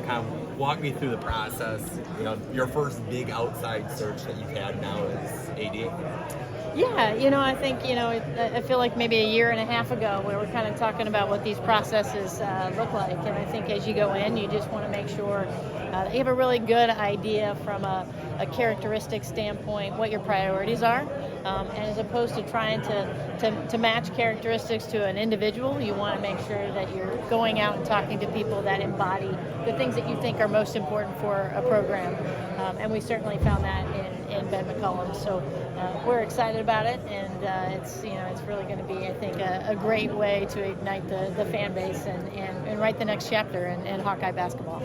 kind of walk me through the process. Your first big outside search that you've had now is AD. Yeah, I think, I feel like maybe a year and a half ago we were kind of talking about what these processes look like. And I think as you go in, you just want to make sure that you have a really good idea from a characteristic standpoint what your priorities are. And as opposed to trying to match characteristics to an individual, you want to make sure that you're going out and talking to people that embody the things that you think are most important for a program. And we certainly found that in Ben McCollum. So we're excited about it, and it's really going to be, I think, a great way to ignite the fan base and write the next chapter in Hawkeye basketball.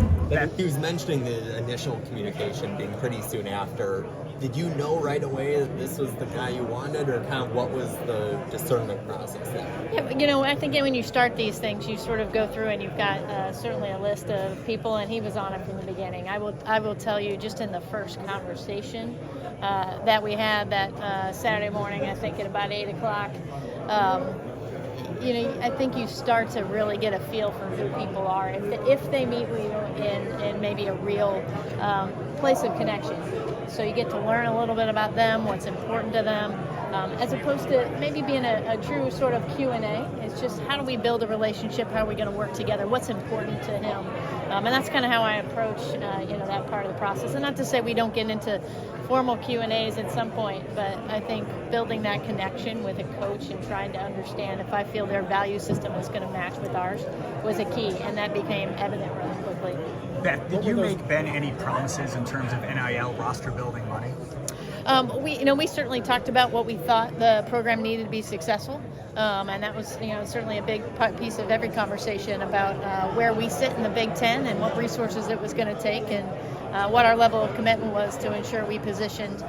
He was mentioning the initial communication being pretty soon after. Did you know right away that this was the guy you wanted, or kind of what was the discernment process there? Yeah, I think when you start these things, you sort of go through and you've got certainly a list of people, and he was on it from the beginning. I will tell you, just in the first conversation that we had that Saturday morning, I think at about 8 o'clock, I think you start to really get a feel for who people are if they meet with you in maybe a real place of connection. So you get to learn a little bit about them, what's important to them, as opposed to maybe being a true sort of Q&A. It's just, how do we build a relationship? How are we going to work together? What's important to him? And that's kind of how I approach that part of the process. And not to say we don't get into formal Q&As at some point, but I think building that connection with a coach and trying to understand if I feel their value system is going to match with ours was a key, and that became evident really quickly. Beth, did you make Ben any promises in terms of NIL roster building money? We certainly talked about what we thought the program needed to be successful, and that was certainly a big piece of every conversation about where we sit in the Big Ten and what resources it was going to take, and what our level of commitment was to ensure we positioned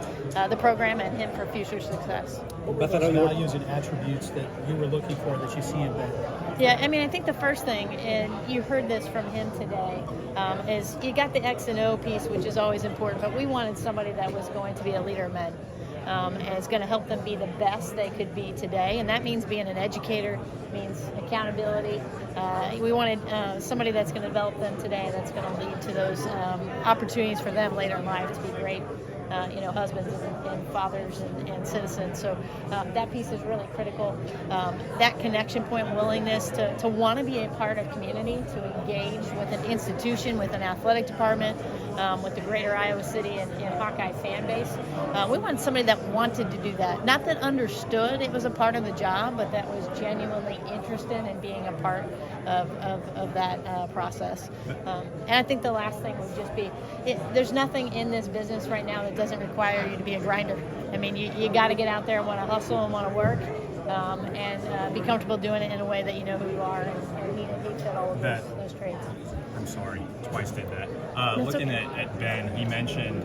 the program and him for future success. What were those values and attributes that you were looking for that you see in Ben? Yeah, I think the first thing, and you heard this from him today, is you got the X and O piece, which is always important, but we wanted somebody that was going to be a leader of men. And it's going to help them be the best they could be today, and that means being an educator, means accountability. We wanted somebody that's going to develop them today, that's going to lead to those opportunities for them later in life to be great husbands and fathers and citizens. So that piece is really critical. That connection point, willingness to want to be a part of community, to engage with an institution, with an athletic department, with the greater Iowa City and Hawkeye fan base. We wanted somebody that wanted to do that. Not that understood it was a part of the job, but that was genuinely interested in being a part of that process. And I think the last thing would just be, there's nothing in this business right now that doesn't require you to be a grinder. You got to get out there and want to hustle and want to work, and be comfortable doing it in a way that you know who you are, and he fit all of those traits. I'm sorry, twice did that. Looking at Ben, he mentioned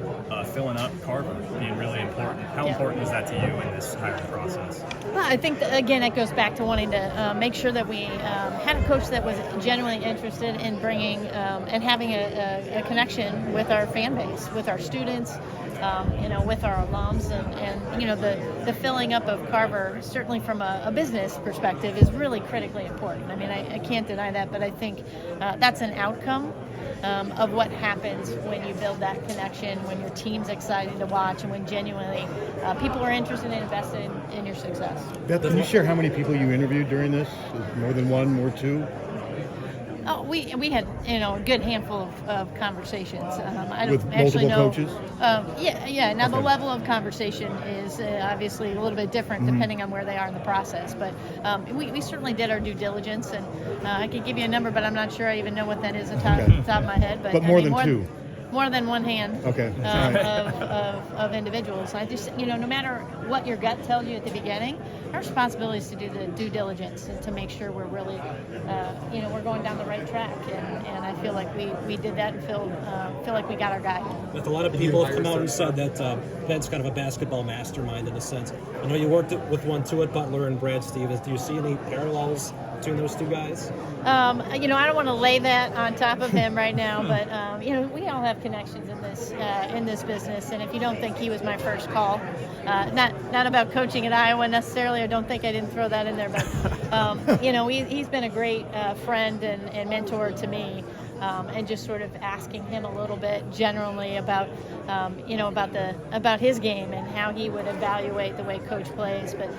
filling up Carver being really important. How important is that to you in this hiring process? Well, I think, again, it goes back to wanting to make sure that we had a coach that was genuinely interested in bringing and having a connection with our fan base, with our students, with our alums, and the filling up of Carver, certainly from a business perspective, is really critically important. I can't deny that, but I think that's an outcome of what happens when you build that connection, when your team's excited to watch, and when genuinely people are interested and invested in your success. Beth, can you share how many people you interviewed during this? More than one, more two? Oh, we had a good handful of conversations. I don't With actually know. Coaches? Yeah. Now the Okay. level of conversation is obviously a little bit different depending on where they are in the process. But we certainly did our due diligence, and I could give you a number, but I'm not sure I even know what that is off the top of my head. But more than two. More than one hand. Okay. Of individuals. I just, no matter what your gut tells you at the beginning, our responsibility is to do the due diligence and to make sure we're really, we're going down the right track. And I feel like we did that and feel like we got our guy. With a lot of people have come out and said that Ben's kind of a basketball mastermind in a sense. I know you worked with one too at Butler and Brad Stevens. Do you see any parallels between those two guys? I don't want to lay that on top of him right now, but we all have connections in this business, and if you don't think he was my first call, not about coaching at Iowa necessarily, I didn't throw that in there, but he's been a great friend and mentor to me. and just sort of asking him a little bit generally about about his game and how he would evaluate the way coach plays. But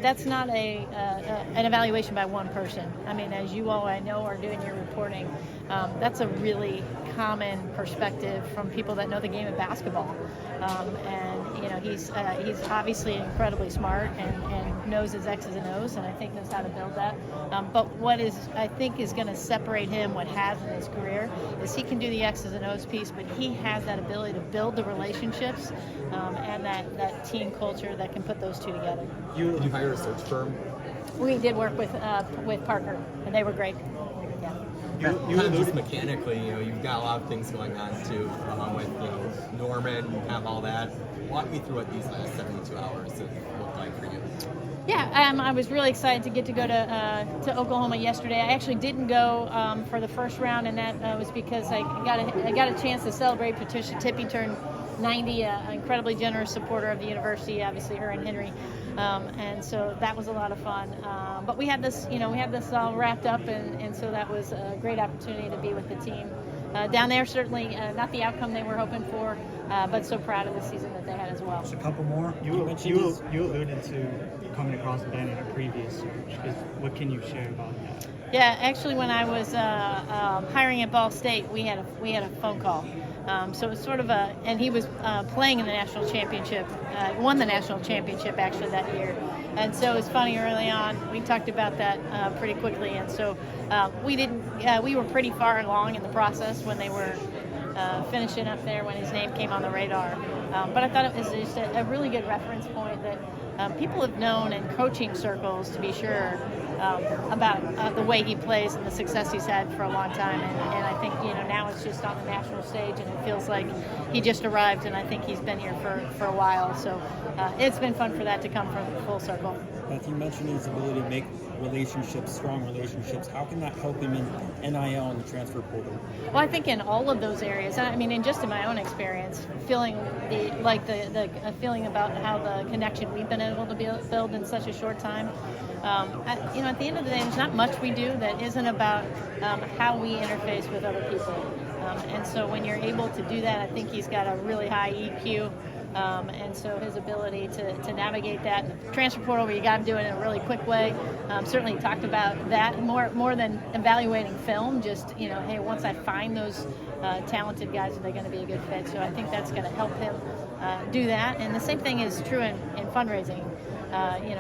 that's not an evaluation by one person. I mean, as you all I know are doing your reporting, that's a really common perspective from people that know the game of basketball. And he's obviously incredibly smart and knows his X's and O's, and I think knows how to build that. But what I think is going to separate him, what has in his career, is he can do the X's and O's piece, but he has that ability to build the relationships and that team culture that can put those two together. Did you hire a search firm? We did work with Parker, and they were great. Yeah. Just mechanically, you've got a lot of things going on too, with Norman, you have all that. Walk me through what these last 72 hours have looked like for you. Yeah, I was really excited to get to go to Oklahoma yesterday. I actually didn't go for the first round, and that was because I got a chance to celebrate Patricia Tippy turned 90, an incredibly generous supporter of the university, obviously her and Henry, and so that was a lot of fun. But we had this all wrapped up, and so that was a great opportunity to be with the team down there. Certainly not the outcome they were hoping for, but so proud of the season that they had as well. Just a couple more. You alluded to coming across Ben in a previous search. What can you share about that? Yeah, actually, when I was hiring at Ball State, we had a phone call. So it was sort of and he was playing in the national championship, won the national championship actually that year. And so it's funny, early on, we talked about that pretty quickly. And so we were pretty far along in the process when they were finishing up there when his name came on the radar. But I thought it was just a really good reference point that people have known in coaching circles, to be sure, about the way he plays and the success he's had for a long time. And I think now it's just on the national stage, and it feels like he just arrived, and I think he's been here for a while. So it's been fun for that to come from full circle. Beth, you mentioned his ability to make relationships, strong relationships. How can that help him in NIL and the transfer portal? Well, I think in all of those areas. I mean, in my own experience, feeling the feeling about how the connection we've been able to build in such a short time. At the end of the day, there's not much we do that isn't about how we interface with other people. And so when you're able to do that, I think he's got a really high EQ. And so his ability to navigate that transfer portal, where you got to do it in a really quick way. Certainly talked about that more than evaluating film. Just hey, once I find those talented guys, are they going to be a good fit? So I think that's going to help him do that. And the same thing is true in fundraising.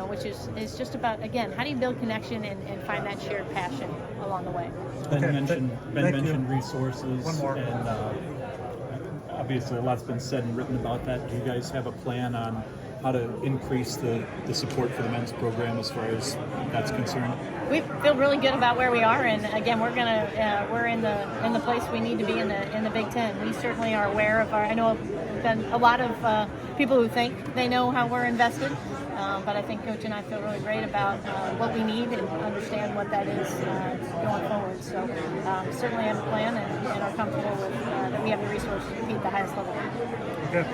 Which is just about, again, how do you build connection and find that shared passion along the way? Ben mentioned resources. One more. And obviously a lot's been said and written about that. Do you guys have a plan on how to increase the support for the men's program as far as that's concerned? We feel really good about where we are, and again, we're in the place we need to be in the Big Ten. We certainly are aware of I know there's been a lot of people who think they know how we're invested, but I think Coach and I feel really great about what we need and understand what that is going forward. So certainly have a plan and are comfortable with that we have the resources to compete at the highest level. Okay.